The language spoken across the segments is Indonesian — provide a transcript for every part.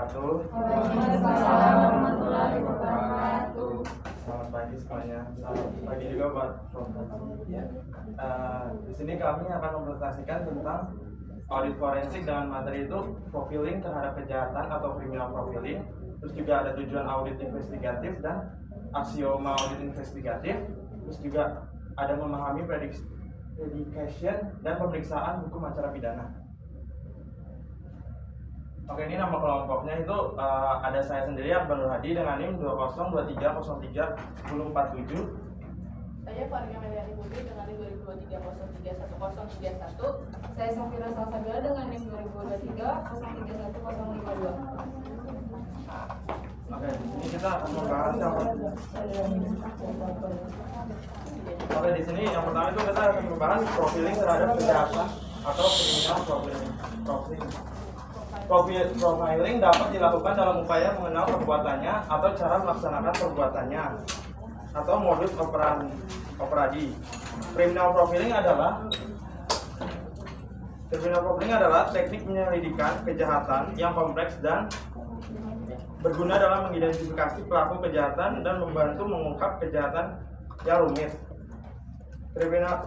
wabarakatuh. Waalaikumsalam warahmatullahi wabarakatuh. Selamat pagi semuanya. Selamat pagi juga buat ya. Di sini kami akan mempresentasikan tentang audit forensik dengan materi itu profiling terhadap kejahatan atau criminal profiling. Terus juga ada tujuan audit investigatif dan aksioma audit investigatif. Terus juga ada memahami predication dan pemeriksaan hukum acara pidana. Oke, ini nama kelompoknya itu ada saya sendiri Akbar Nur Hadi dengan NIM 2023031047. Saya Faria Meliani Putri dengan NIM 2023031031. Saya Safira Salsabila dengan NIM 2023031052. Oke, ini kita akan membahas di sini yang pertama itu kita akan membahas profiling terhadap kejahatan atau criminal profiling. Profiling dapat dilakukan dalam upaya mengenal perbuatannya atau cara melaksanakan perbuatannya atau modus operandi. Criminal profiling adalah teknik penyelidikan kejahatan yang kompleks dan berguna dalam mengidentifikasi pelaku kejahatan dan membantu mengungkap kejahatan yang rumit.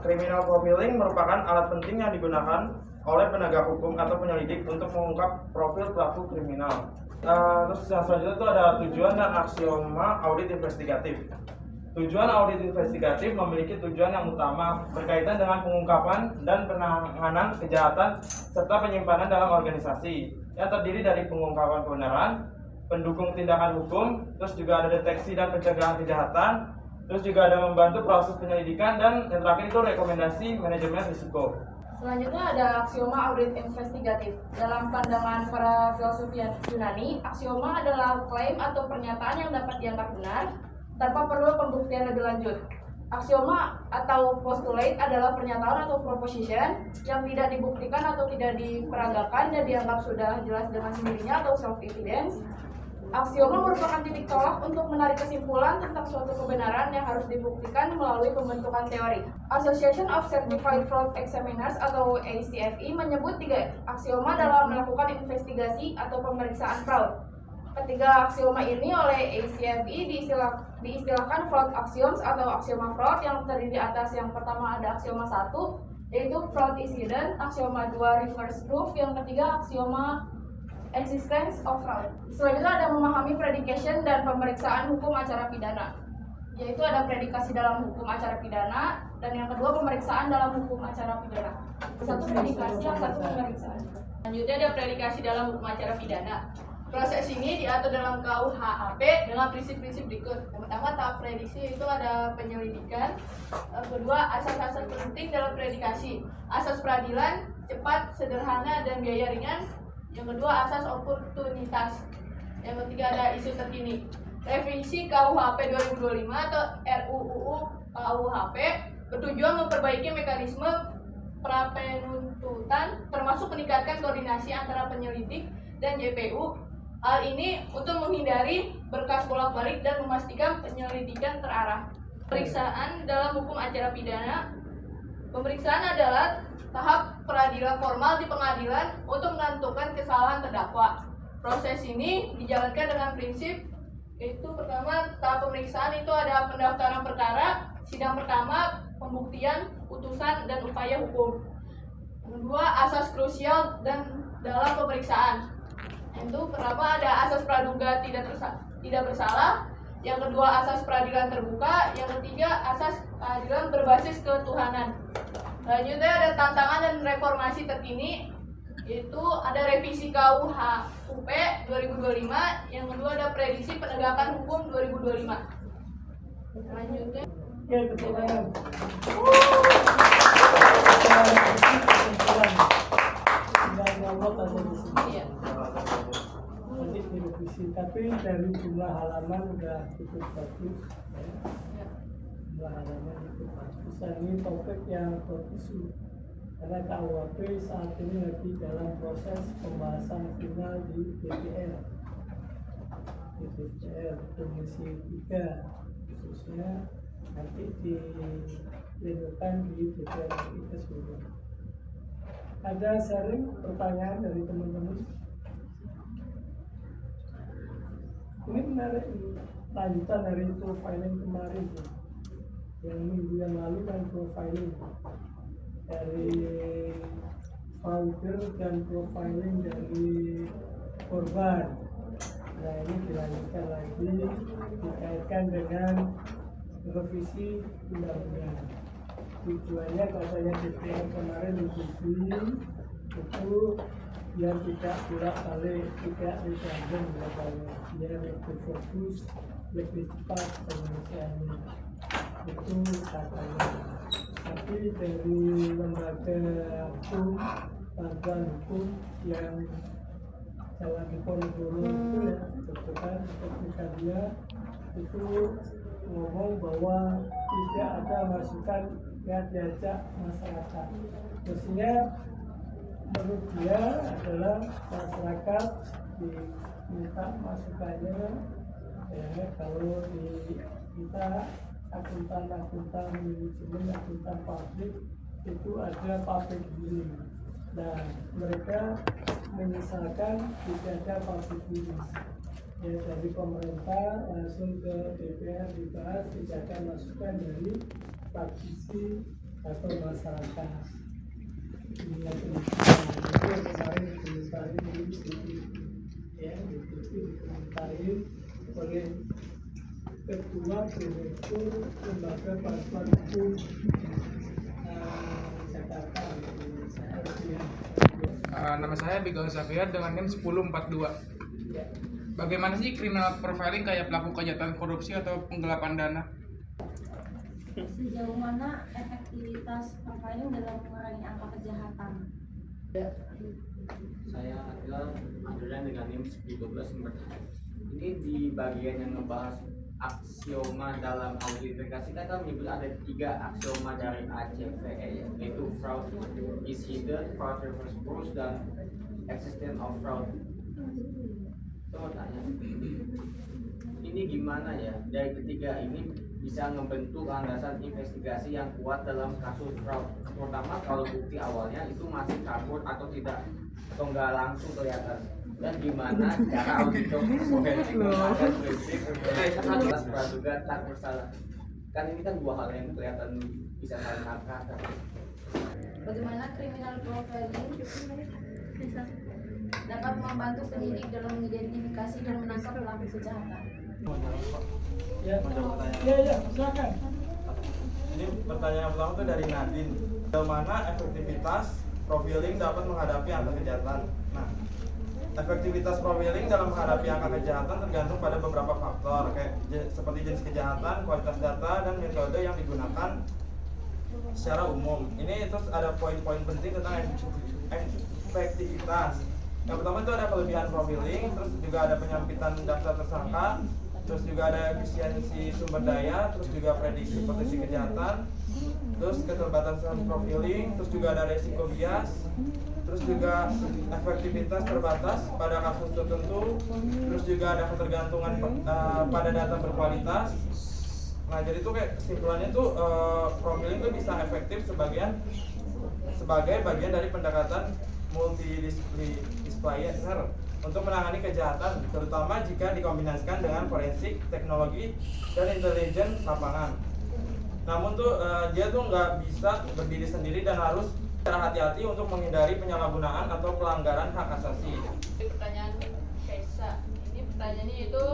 Criminal profiling merupakan alat penting yang digunakan oleh penegak hukum atau penyelidik untuk mengungkap profil pelaku kriminal. Terus yang selanjutnya itu ada tujuan dan aksioma audit investigatif. Tujuan audit investigatif memiliki tujuan yang utama berkaitan dengan pengungkapan dan penanganan kejahatan serta penyimpanan dalam organisasi yang terdiri dari pengungkapan kebenaran, pendukung tindakan hukum, terus juga ada deteksi dan pencegahan kejahatan, terus juga ada membantu proses penyelidikan, dan yang terakhir itu rekomendasi manajemen risiko. Selanjutnya ada aksioma audit investigatif. Dalam pandangan para filsuf Yunani, aksioma adalah klaim atau pernyataan yang dapat dianggap benar tanpa perlu pembuktian lebih lanjut. Aksioma atau postulate adalah pernyataan atau proposition yang tidak dibuktikan atau tidak diperagakan dan dianggap sudah jelas dengan sendirinya atau self-evidence. Aksioma merupakan titik tolak untuk menarik kesimpulan tentang suatu kebenaran yang harus dibuktikan melalui pembentukan teori. Association of Certified Fraud Examiners atau ACFE menyebut 3 aksioma dalam melakukan investigasi atau pemeriksaan fraud. Ketiga aksioma ini oleh ACFE diistilahkan fraud axioms atau aksioma fraud yang terdiri atas yang pertama ada aksioma 1 yaitu fraud incident, aksioma 2 reverse proof, yang ketiga aksioma existence of fraud. Selanjutnya ada memahami predication dan pemeriksaan hukum acara pidana, yaitu ada predikasi dalam hukum acara pidana dan yang kedua pemeriksaan dalam hukum acara pidana. Satu predikasi, yang satu pemeriksaan. Selanjutnya ada predikasi dalam hukum acara pidana. Proses ini diatur dalam KUHP dengan prinsip-prinsip berikut. Yang pertama, tahap prediksi itu ada penyelidikan. Yang kedua, asas-asas penting dalam predikasi. Asas peradilan, cepat, sederhana, dan biaya ringan. Yang kedua, asas oportunitas. Yang ketiga ada isu terkini. Revisi KUHP 2025 atau RUU KUHP bertujuan memperbaiki mekanisme prapenuntutan termasuk meningkatkan koordinasi antara penyelidik dan JPU. Hal ini untuk menghindari berkas bolak-balik dan memastikan penyelidikan terarah. Pemeriksaan dalam hukum acara pidana. Pemeriksaan adalah tahap peradilan formal di pengadilan untuk menentukan kesalahan terdakwa. Proses ini dijalankan dengan prinsip yaitu pertama, tahap pemeriksaan itu ada pendaftaran perkara, sidang pertama, pembuktian, putusan, dan upaya hukum. Kedua, asas krusial dan dalam pemeriksaan. Itu pertama ada asas praduga tidak bersalah, yang kedua asas peradilan terbuka, yang ketiga asas peradilan berbasis ketuhanan. Selanjutnya ada tantangan dan reformasi terkini, yaitu ada revisi KUHP 2025, yang kedua ada prediksi penegakan hukum 2025. Selanjutnya tapi dari jumlah halaman udah cukup bagus ya. Jumlah halaman cukup bagus dan ini topik yang isu karena KUHP saat ini lagi dalam proses pembahasan final di DPR Komisi 3 khususnya nanti dilakukan di DPR kita seluruh. Ada sharing pertanyaan dari teman-teman? Ini menarik, lanjutan dari profiling kemarin ya. Yang minggu yang lalu kan profiling dari founder dan profiling dari korban. Nah ini dilanjutkan lagi dikaitkan dengan revisi undang-undang. Tujuannya katanya DPR kemarin disetujui itu biar tidak bolak-balik, tidak redundant katanya, biar lebih fokus, lebih cepat penyelesaiannya. Itu katanya. Tapi dari lembaga hukum, bantuan hukum yang Jalan Diponegoro itu ya, kebetulan teknikalnya itu ngomong bahwa tidak ada masukan yang diajak masyarakat. Mestinya menurut dia adalah masyarakat diminta masukannya ya, kalau kita akuntan manajemen, akuntan publik itu ada public hearing. Nah mereka menyesalkan tidak ada public hearing. Ya, dari pemerintah langsung ke DPR dibahas, tidak ada masukan dari praktisi atau masyarakat. Ini itu kemarin dikomentarin ya, dikomentarin oleh Ketua Direktur Lembaga Bantuan Hukum Jakarta. Nama saya Bigel Xavier dengan NIM 1042. Ya. Bagaimana sih criminal profiling kayak pelaku kejahatan korupsi atau penggelapan dana? Sejauh mana efektivitas profiling dalam mengurangi angka kejahatan? Saya adalah Adrian dengan NIM 13. Ini di bagian yang ngebahas aksioma dalam autentikasi, kita menyebut ada 3 aksioma dari ACVE, yaitu fraud is hidden, fraud reverse proofs, dan existence of fraud. Saya mau tanya, ini gimana ya dari ketiga ini bisa membentuk landasan investigasi yang kuat dalam kasus fraud, terutama kalau bukti awalnya itu masih kabur atau tidak, atau nggak langsung kelihatan, dan gimana cara auditor forensik menggunakan prinsip jelas praduga tak bersalah. Kan ini kan 2 hal yang kelihatan bisa saling angkat. Bagaimana criminal profiling dapat membantu penyidik dalam mengidentifikasi dan menangkap pelaku kejahatan? Ya, silakan. Ini pertanyaan pertama itu dari Nadine. Bagaimana efektivitas profiling dapat menghadapi angka kejahatan? Nah, efektivitas profiling dalam menghadapi angka kejahatan tergantung pada beberapa faktor, kayak seperti jenis kejahatan, kualitas data, dan metode yang digunakan secara umum. Ini terus ada poin-poin penting tentang efektivitas. Yang pertama itu ada kelebihan profiling, terus juga ada penyampitan daftar tersangka, terus juga ada efisiensi sumber daya, terus juga prediksi potensi kejahatan, terus keterbatasan profiling, terus juga ada resiko bias, terus juga efektivitas terbatas pada kasus tertentu, terus juga ada ketergantungan pada data berkualitas. Nah jadi itu kayak kesimpulannya tuh profiling itu bisa efektif sebagai bagian dari pendekatan multidisipliner untuk menangani kejahatan, terutama jika dikombinasikan dengan forensik, teknologi, dan intelijen lapangan. Namun tuh dia tuh nggak bisa berdiri sendiri dan harus secara hati-hati untuk menghindari penyalahgunaan atau pelanggaran hak asasi. Pertanyaan Kaisa, ini pertanyaannya itu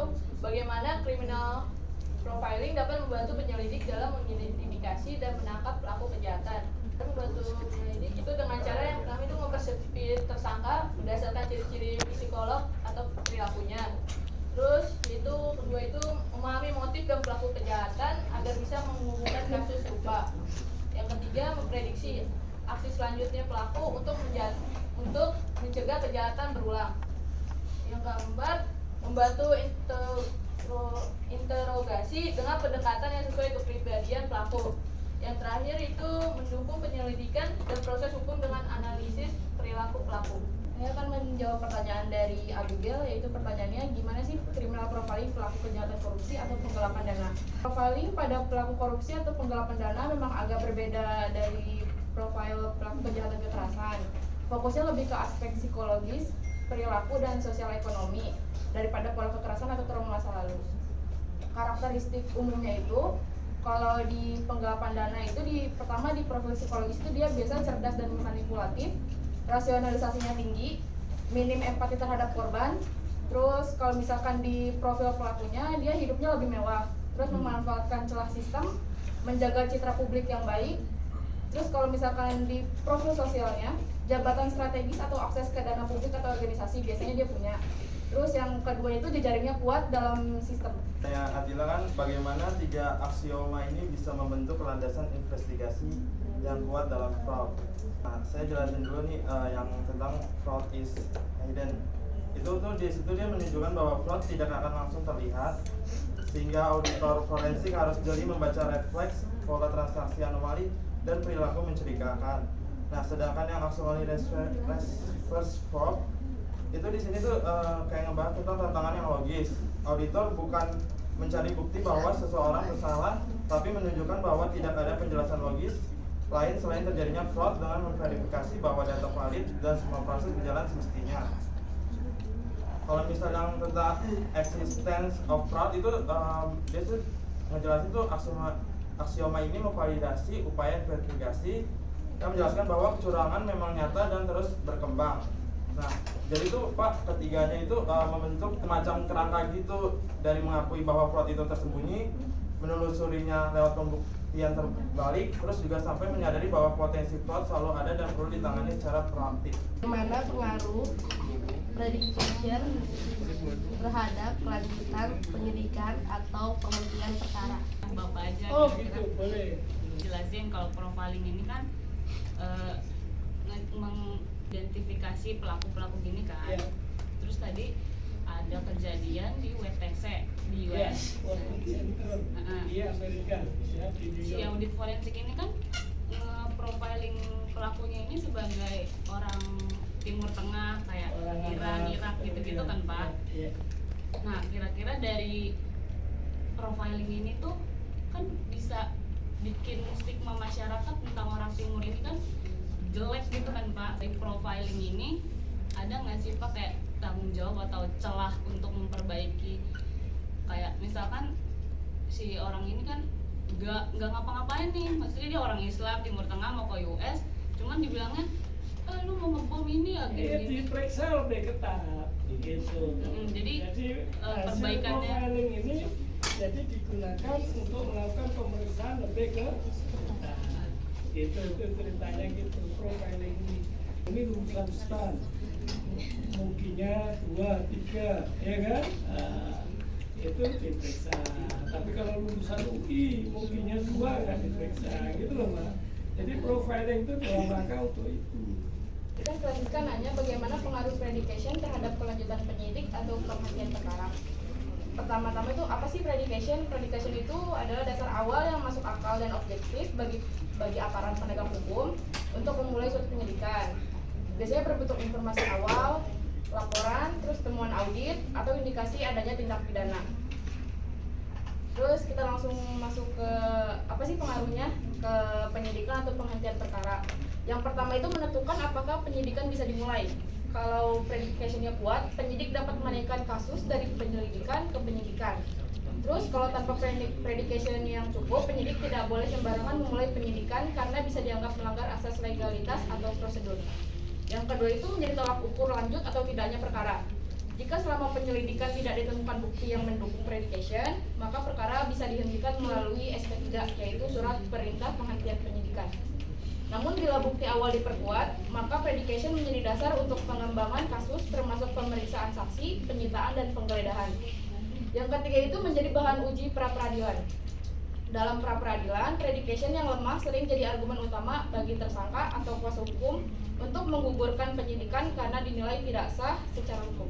bagaimana criminal profiling dapat membantu penyelidik dalam mengidentifikasi dan menangkap pelaku kejahatan? Membantu penyelidik itu dengan cara yang pertama itu mempersepit tersangka berdasarkan ciri-ciri psikolog atau perilakunya. Terus itu kedua itu memahami motif dan pelaku kejahatan agar bisa menghubungkan kasus serupa. Yang ketiga memprediksi aksi selanjutnya pelaku untuk mencegah kejahatan berulang. Yang keempat membantu interogasi dengan pendekatan yang sesuai kepribadian pelaku. Yang terakhir itu mendukung penyelidikan dan proses hukum dengan analisis perilaku pelaku. Saya akan menjawab pertanyaan dari Abigail, yaitu pertanyaannya gimana sih criminal profiling pelaku kejahatan korupsi atau penggelapan dana. Profiling pada pelaku korupsi atau penggelapan dana memang agak berbeda dari profil pelaku kejahatan kekerasan. Fokusnya lebih ke aspek psikologis perilaku dan sosial ekonomi daripada pola kekerasan atau trauma masa lalu. Karakteristik umumnya itu, kalau di penggelapan dana itu pertama di profil psikologis itu dia biasa cerdas dan manipulatif, rasionalisasinya tinggi, minim empati terhadap korban. Terus kalau misalkan di profil pelakunya dia hidupnya lebih mewah, terus memanfaatkan celah sistem, menjaga citra publik yang baik. Terus kalau misalkan di profil sosialnya, jabatan strategis atau akses ke dana publik atau organisasi biasanya dia punya. Terus yang kedua itu jejaringnya kuat dalam sistem. Yang Adila kan bagaimana 3 aksioma ini bisa membentuk landasan investigasi yang kuat dalam fraud. Nah, saya jelasin dulu nih yang tentang fraud is hidden. Itu tuh di situ dia menunjukkan bahwa fraud tidak akan langsung terlihat, sehingga auditor forensik harus jeli membaca refleks, pola transaksi anomali, dan perilaku mencurigakan. Nah, sedangkan yang aksioma reverse fraud itu di sini tuh kayak ngebahas tentang tantangan yang logis. Auditor bukan mencari bukti bahwa seseorang bersalah, tapi menunjukkan bahwa tidak ada penjelasan logis lain selain terjadinya fraud dengan memverifikasi bahwa data valid dan semua proses berjalan semestinya. Kalau misalnya tentang existence of fraud itu dia tuh ngejelasin tuh aksioma ini memvalidasi upaya verifikasi dan menjelaskan bahwa kecurangan memang nyata dan terus berkembang. Nah, jadi itu Pak, ketiganya itu membentuk semacam kerangka gitu dari mengakui bahwa fraud itu tersembunyi, menelusurinya lewat pembuktian terbalik, terus juga sampai menyadari bahwa potensi fraud selalu ada dan perlu ditangani secara proaktif. Bagaimana pengaruh predication terhadap kelanjutan penyidikan atau penghentian perkara? Bapak aja Gitu, boleh. jelasin kalau profiling ini kan mengidentifikasi pelaku-pelaku gini kan. Ya. Terus tadi ada kejadian di WTC di Ya, US. World Center di Amerika, ya, di New Si York. audit forensik ini kan profiling pelakunya ini sebagai orang Timur Tengah kayak Orang Iran, Arab, Irak gitu-gitu kan Pak. Ya. Nah, kira-kira dari profiling ini tuh kan bisa bikin stigma masyarakat tentang orang Timur ini kan jelek gitu kan Pak. Dari profiling ini ada nggak sih Pak kayak tanggung jawab atau celah untuk memperbaiki, kayak misalkan si orang ini kan nggak ngapa-ngapain nih, maksudnya dia orang Islam Timur Tengah mau ke US, cuman dibilangnya lu mau ngebom ini ya Iya, gini-gini. diperiksa lebih ketat gitu. Jadi, hasil perbaikannya- profiling ini jadi digunakan untuk melakukan pemeriksaan lebih ke ketat. Itu ceritanya gitu, profiling ini. Ini lulusan STAN, mungkinnya 2, 3, ya kan? Itu diperiksa. Tapi kalau lulusan UI, mungkinnya 2 nggak diperiksa, gitu loh Mbak. Jadi profiling itu dalam rangka untuk itu. Kita selanjutnya nanya bagaimana pengaruh predication terhadap kelanjutan penyidik atau penghentian perkara. Pertama-tama itu apa sih predication? Predication itu adalah dasar awal yang masuk akal dan objektif bagi aparat penegak hukum untuk memulai suatu penyidikan. Biasanya berbentuk informasi awal, laporan, terus temuan audit, atau indikasi adanya tindak pidana. Terus kita langsung masuk ke apa sih pengaruhnya ke penyidikan atau penghentian perkara. Yang pertama itu menentukan apakah penyidikan bisa dimulai. Kalau predicationnya kuat, penyidik dapat menaikkan kasus dari penyelidikan ke penyidikan. Terus kalau tanpa predication yang cukup, penyidik tidak boleh sembarangan memulai penyidikan karena bisa dianggap melanggar asas legalitas atau prosedur. Yang kedua itu menjadi tolak ukur lanjut atau tidaknya perkara. Jika selama penyelidikan tidak ditemukan bukti yang mendukung predication, maka perkara bisa dihentikan melalui SP3, yaitu surat perintah penghentian penyidikan. Namun bila bukti awal diperkuat, maka predication menjadi dasar untuk pengembangan kasus termasuk pemeriksaan saksi, penyitaan, dan penggeledahan. Yang ketiga itu menjadi bahan uji pra-peradilan. Dalam pra-peradilan, predication yang lemah sering jadi argumen utama bagi tersangka atau kuasa hukum untuk menggugurkan penyidikan karena dinilai tidak sah secara hukum.